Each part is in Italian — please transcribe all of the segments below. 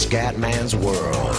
Scatman's World.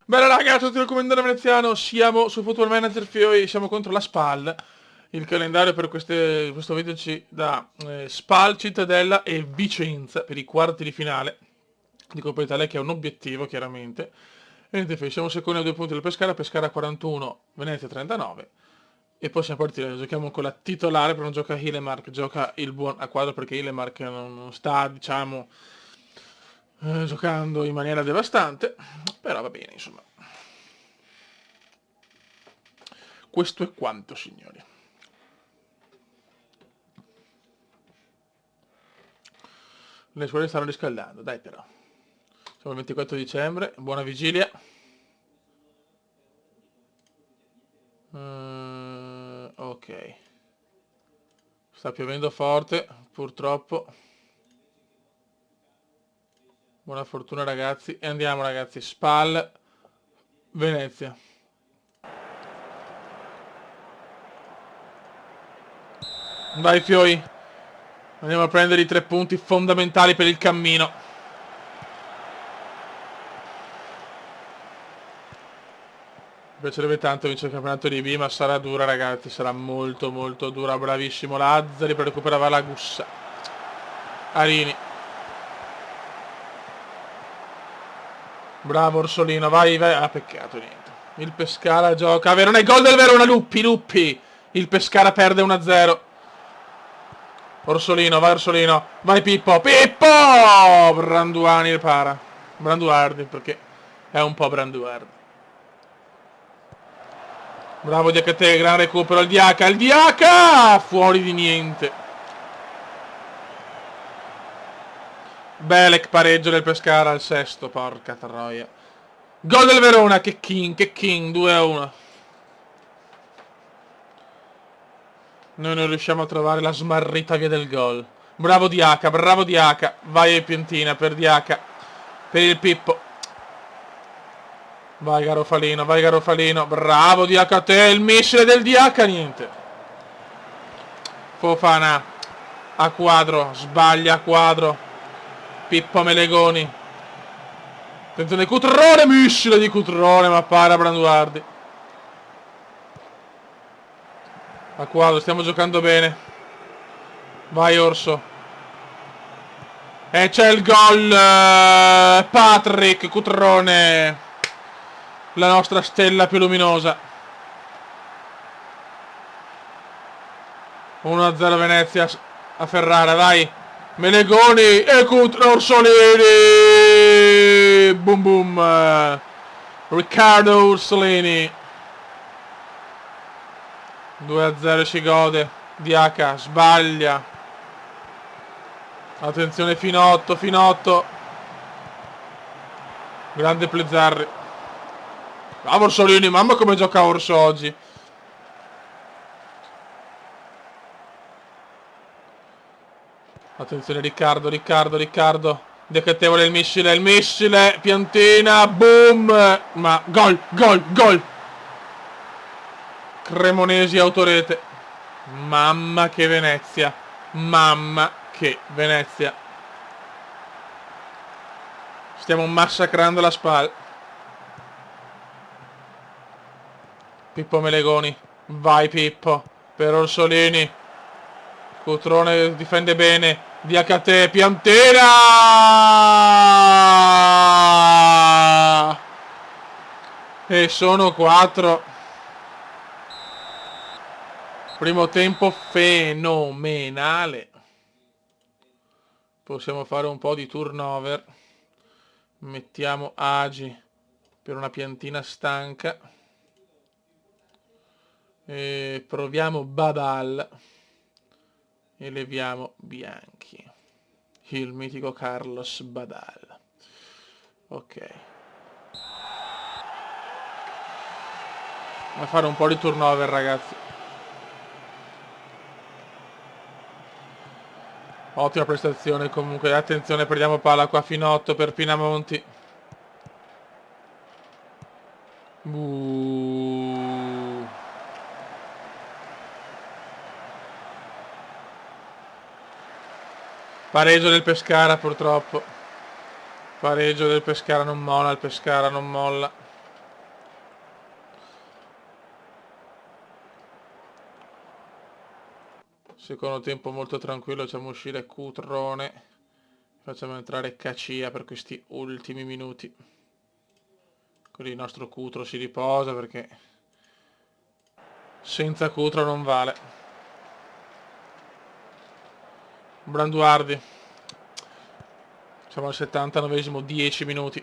Bella raga, tutti il commentario veneziano, siamo su Football Manager FIOI, siamo contro la SPAL. Il calendario per questo video ci dà SPAL, Cittadella e Vicenza per i quarti di finale di Coppa Italia, che è un obiettivo chiaramente. E niente, siamo secondi a 2 punti del Pescara, Pescara 41, Venezia 39. E possiamo partire, giochiamo con la titolare, però non gioca Hilemark, gioca il buon a quadro perché Hilemark non sta, diciamo, giocando in maniera devastante, però va bene, insomma. Questo è quanto, signori. Le scuole stanno riscaldando, dai però. Siamo il 24 dicembre, buona vigilia. Ok. Sta piovendo forte, purtroppo. Buona fortuna ragazzi. E andiamo ragazzi, SPAL, Venezia. Vai Fioi. Andiamo a prendere i 3 punti fondamentali per il cammino. Mi piacerebbe tanto vincere il campionato di B, ma sarà dura ragazzi, sarà molto molto dura. Bravissimo Lazzari per recuperare la Gussa. Arini. Bravo Orsolino, vai, vai. Ah, peccato, niente. Il Pescara gioca. Verona, il gol del Verona, Luppi. Il Pescara perde 1-0. Orsolino, vai Orsolino. Vai Pippo. Branduani para. Branduardi, perché è un po' Branduardi. Bravo Diakate, gran recupero. Il DH. Fuori di niente. Belek pareggio del Pescara al sesto, porca troia. Gol del Verona, che king, 2-1. Noi non riusciamo a trovare la smarrita via del gol. Bravo DH. Vai Pientina per DH. Per il Pippo. Vai Garofalino. Bravo DH te, il missile del DH, niente. Fofana. A quadro, sbaglia a quadro. Pippo Melegoni. Attenzione Cutrone, missile di Cutrone, ma para Branduardi. A quadro, stiamo giocando bene. Vai Orso. E c'è il gol. Patrick Cutrone. La nostra stella più luminosa. 1-0 Venezia a Ferrara, vai. Melegoni e Orsolini. Boom boom. Riccardo Orsolini. 2-0 si gode. DH sbaglia. Attenzione Finotto. Grande Plezzarri. Bravo Orsolini, mamma come gioca Orso oggi. Attenzione Riccardo. Decatevole il missile, Piantina, boom. Ma gol. Cremonesi autorete. Mamma che Venezia. Stiamo massacrando la SPAL. Pippo Melegoni. Vai Pippo. Per Orsolini. Cutrone difende bene. DHT. Piantina. E sono 4. Primo tempo fenomenale. Possiamo fare un po' di turnover. Mettiamo Agi per una Piantina stanca. E proviamo Badal. E leviamo Bianchi. Il mitico Carlos Badal. Ok. A fare un po' di turnover ragazzi. Ottima prestazione comunque. Attenzione, perdiamo palla qua. Finotto per Pinamonti. Pareggio del Pescara purtroppo. Pareggio del Pescara, non molla, il Pescara non molla. Secondo tempo molto tranquillo, facciamo uscire Cutrone. Facciamo entrare Cacia per questi ultimi minuti. Così il nostro Cutro si riposa perché senza Cutro non vale. Branduardi. Siamo al 79esimo, 10 minuti.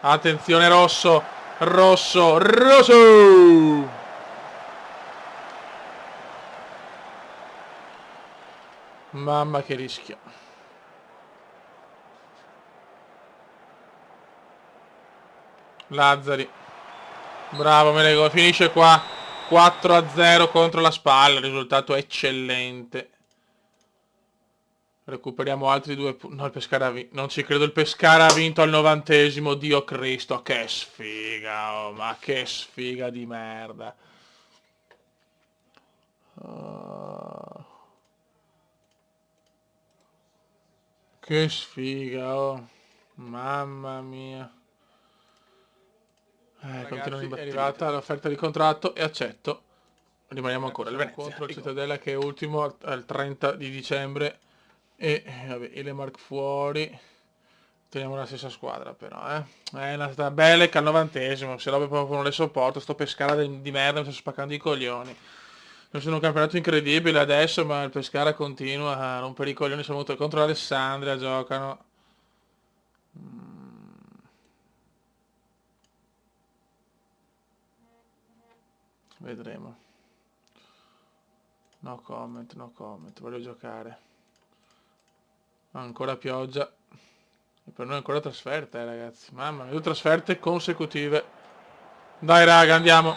Attenzione Rosso. Rosso. Rosso. Mamma che rischio. Lazzari. Bravo Melego. Finisce qua. 4-0 contro la Spal. Risultato eccellente. Recuperiamo altri 2 punti. No, il Pescara ha vinto. Non ci credo, il Pescara ha vinto al 90esimo. Dio Cristo, che sfiga, oh, ma che sfiga di merda. Che sfiga, oh. Mamma mia. Ragazzi, è arrivata l'offerta di contratto e accetto. Rimaniamo ancora al Venezia. Contro il Cittadella che è ultimo al 30 di dicembre. E vabbè, Ilemark fuori. Teniamo la stessa squadra però, È una Belek al 90esimo, se robe proprio non le sopporto, sto Pescara di merda, mi sto spaccando i coglioni. Non sono un campionato incredibile adesso, ma il Pescara continua a rompere i coglioni, sono venuto contro l'Alessandria, giocano. Vedremo. No comment, no comment, voglio giocare. Ancora pioggia. E per noi ancora trasferte, ragazzi. Mamma mia, 2 trasferte consecutive. Dai raga, andiamo.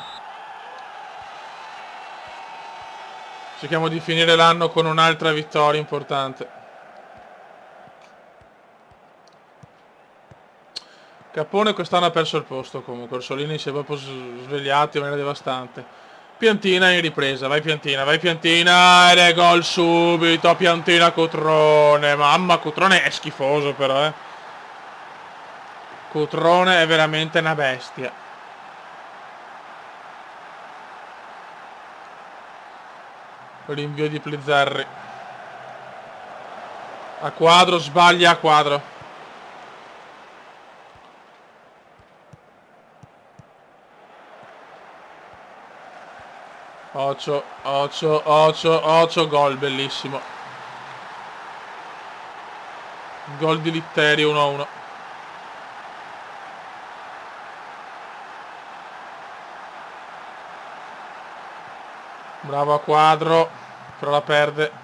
Cerchiamo di finire l'anno con un'altra vittoria importante. Capone quest'anno ha perso il posto comunque. Orsolini si è proprio svegliato in maniera devastante. Piantina in ripresa, vai Piantina ed è gol subito. Piantina Cutrone. Mamma, Cutrone è schifoso però, Cutrone è veramente una bestia. Rinvio di Plizzarri. A quadro, sbaglia a quadro. Occio, gol, bellissimo. Gol di Litteri 1-1. Bravo a quadro, però la perde.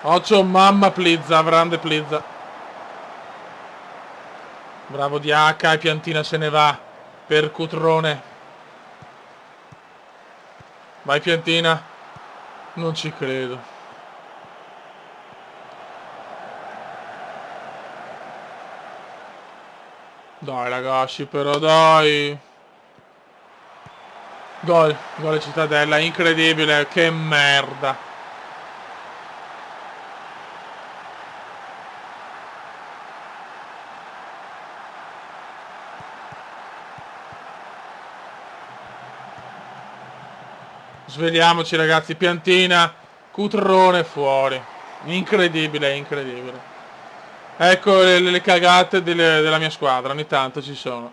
Occhio, mamma Plizza, grande Plizza. Bravo DH e Piantina se ne va per Cutrone. Vai Piantina. Non ci credo. Dai ragazzi, però dai. Gol Cittadella, incredibile, che merda. Svegliamoci ragazzi, Piantina, Cutrone fuori. Incredibile, incredibile. Ecco le cagate della mia squadra, ogni tanto ci sono.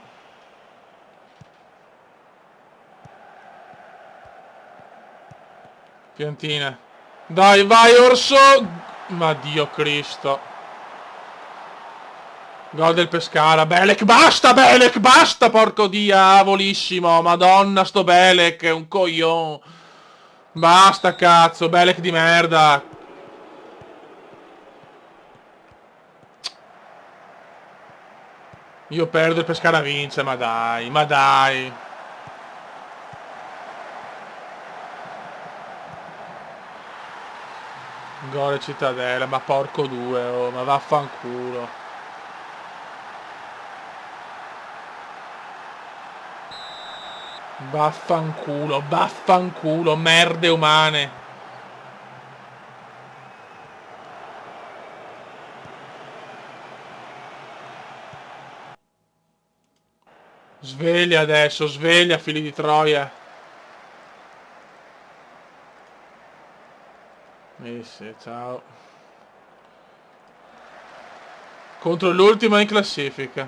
Piantina. Dai, vai Orso! Ma Dio Cristo. Gol del Pescara. Belek, basta, porco diavolissimo. Madonna, sto Belek, è un coglione. Basta, cazzo, Belek di merda. Io perdo, il Pescara vince, ma dai, ma dai. Gol Cittadella, ma porco due, oh, ma vaffanculo. Vaffanculo, vaffanculo, merde umane. Sveglia adesso, sveglia, figli di Troia. Sì, ciao. Contro l'ultima in classifica.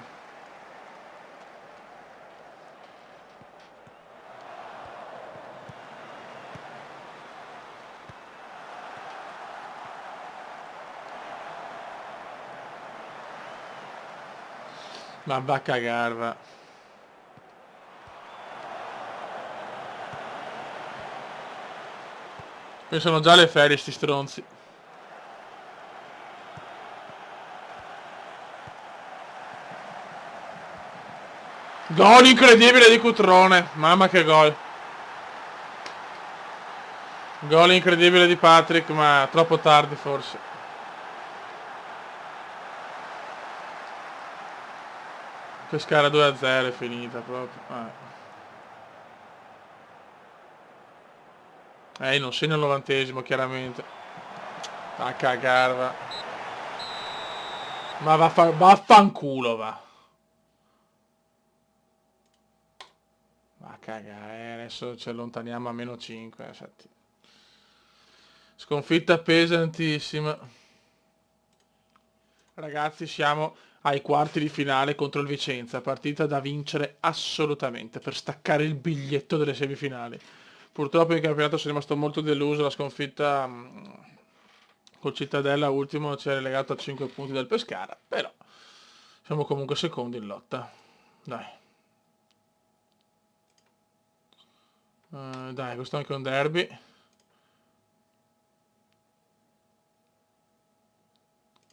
Ma va a cagar, va. Pensano già alle ferie sti stronzi. Gol incredibile di Cutrone. Mamma che gol. Gol incredibile di Patrick, ma troppo tardi forse. Pescara 2-0 è finita proprio. Non segno il 90esimo chiaramente. A cagare va. Ma vaffanculo va. Va a cagare, adesso ci allontaniamo a meno 5, infatti. Sconfitta pesantissima. Ragazzi, siamo ai quarti di finale contro il Vicenza, partita da vincere assolutamente per staccare il biglietto delle semifinali. Purtroppo in campionato sono rimasto molto deluso, la sconfitta col Cittadella ultimo ci ha relegato a 5 punti dal Pescara, però siamo comunque secondi in lotta. Dai. Dai, questo è anche un derby.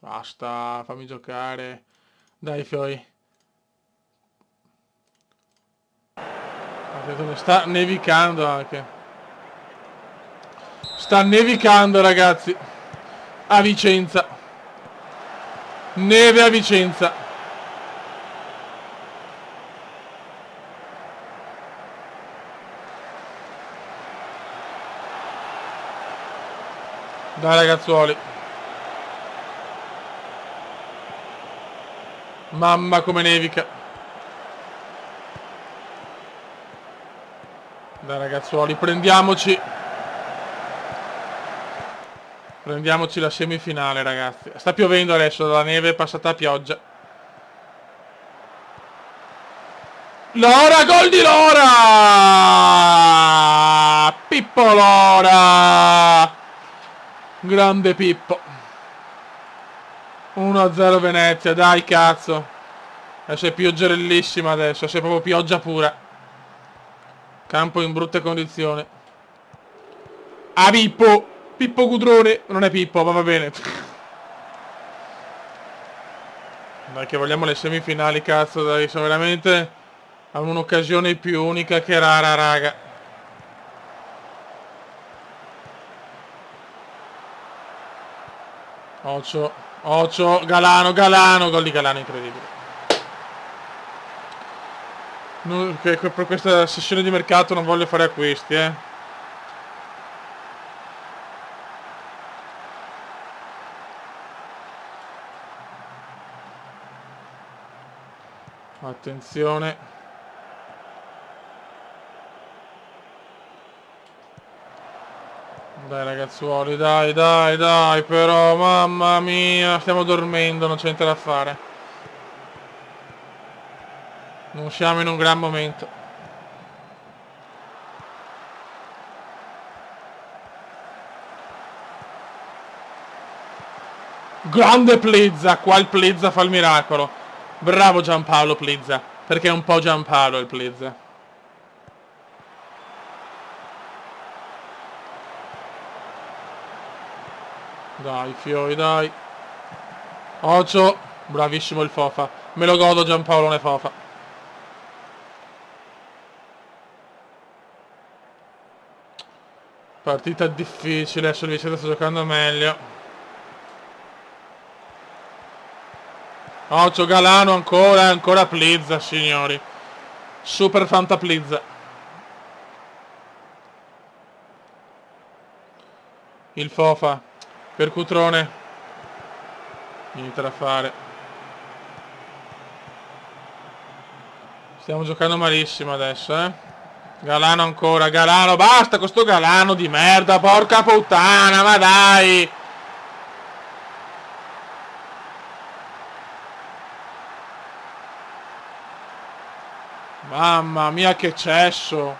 Basta, fammi giocare. Dai, Fioi. Sta nevicando anche. Sta nevicando, ragazzi. A Vicenza. Neve a Vicenza. Dai, ragazzuoli. Mamma come nevica. Dai, ragazzuoli, prendiamoci la semifinale, ragazzi. Sta piovendo adesso, dalla neve è passata a pioggia. Lora, gol di Lora! Pippo Lora! Grande Pippo. 1-0 Venezia, dai cazzo. Adesso è pioggerellissima adesso, è proprio pioggia pura. Campo in brutte condizioni. Ah, Pippo! Pippo Cudrone, non è Pippo, ma va bene. Dai che vogliamo le semifinali, cazzo, dai, sono veramente a un'occasione più unica che rara, raga. Occio, Galano, gol di Galano incredibile. Per questa sessione di mercato non voglio fare acquisti, Attenzione. Dai ragazzuoli, dai, però, mamma mia, stiamo dormendo, non c'è niente da fare. Non siamo in un gran momento. Grande Plezza, qua il Plezza fa il miracolo. Bravo Giampaolo Plezza, perché è un po' Giampaolo il Plezza. Dai, Fioi, dai. Occhio, bravissimo il Fofa. Me lo godo Giampaolone Fofa. Partita difficile, adesso il Vicenza sta giocando meglio. Occhio Galano ancora Plizza, signori. Super Fanta Plizza. Il Fofa per Cutrone. Niente da fare. Stiamo giocando malissimo adesso, eh. Galano ancora, Galano, basta con sto Galano di merda, porca puttana, ma dai. Mamma mia che cesso.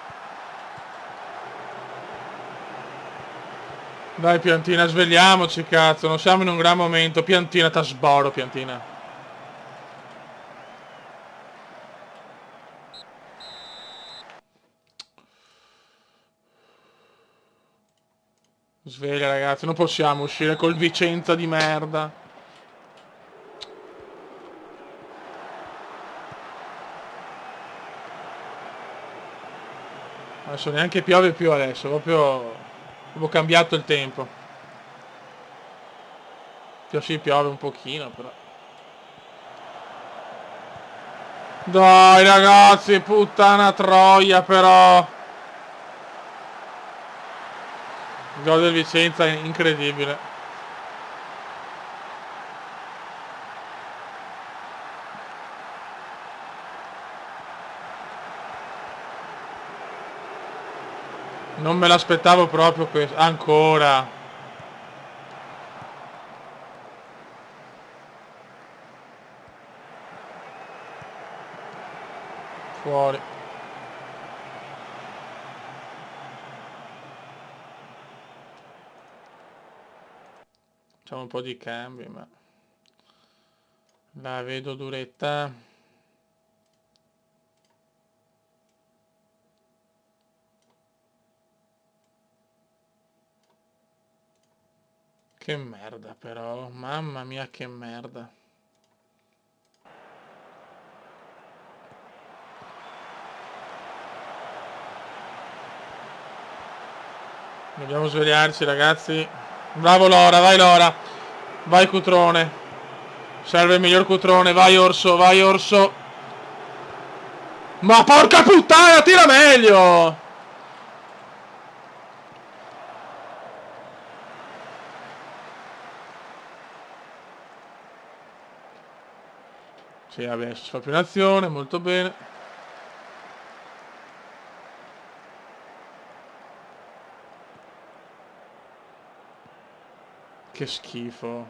Dai Piantina, svegliamoci cazzo, non siamo in un gran momento. Piantina, t'asboro Piantina. Sveglia ragazzi, non possiamo uscire col Vicenza di merda. Adesso neanche piove più adesso, proprio cambiato il tempo. Sì, piove un pochino però. Dai ragazzi, puttana troia però. Il gol del Vicenza è incredibile. Non me l'aspettavo proprio questo. Ancora. Fuori. Facciamo un po' di cambi, ma la vedo duretta. Che merda però, mamma mia che merda. Dobbiamo svegliarci ragazzi. Bravo Lora, vai Lora. Vai Cutrone. Serve il miglior Cutrone, vai Orso, vai Orso. Ma porca puttana, tira meglio! Sì, vabbè, si fa più un'azione, molto bene. Che schifo.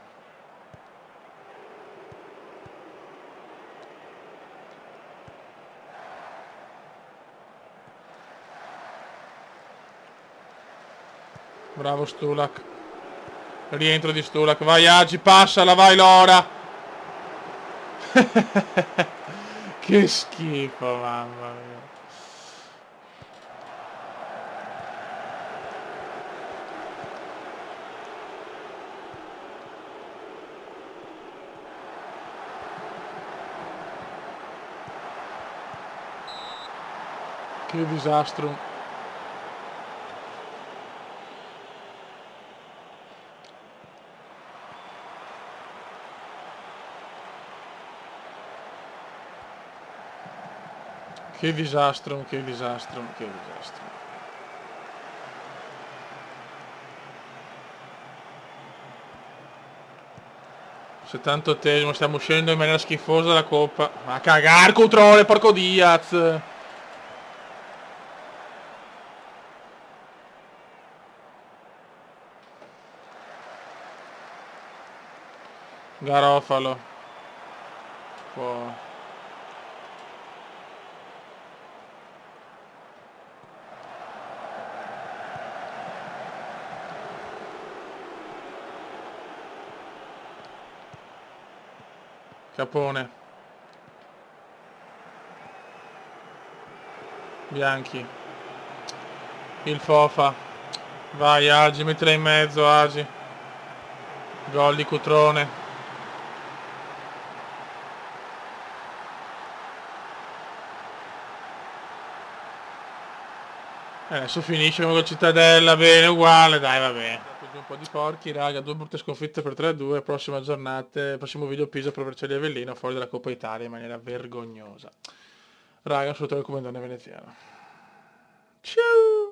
Bravo Stulak. Rientro di Stulak. Vai Agi, passala, vai Lora. Che schifo, mamma mia. Che disastro. Che disastro, che disastro, che disastro. '78esimo, stiamo uscendo in maniera schifosa dalla coppa. Ma cagar Cutrone, porco Diaz. Garofalo. Può. Capone. Bianchi. Il Fofa. Vai Agi, mettila in mezzo Agi. Gol di Cutrone. Adesso finisce con la Cittadella, bene, uguale, dai, va bene. giù un po' di porchi, raga, 2 brutte sconfitte per 3-2, prossima giornata, prossimo video Pisa per Vercelli e Avellino fuori dalla Coppa Italia in maniera vergognosa. Raga, un saluto dal comandante veneziano. Ciao!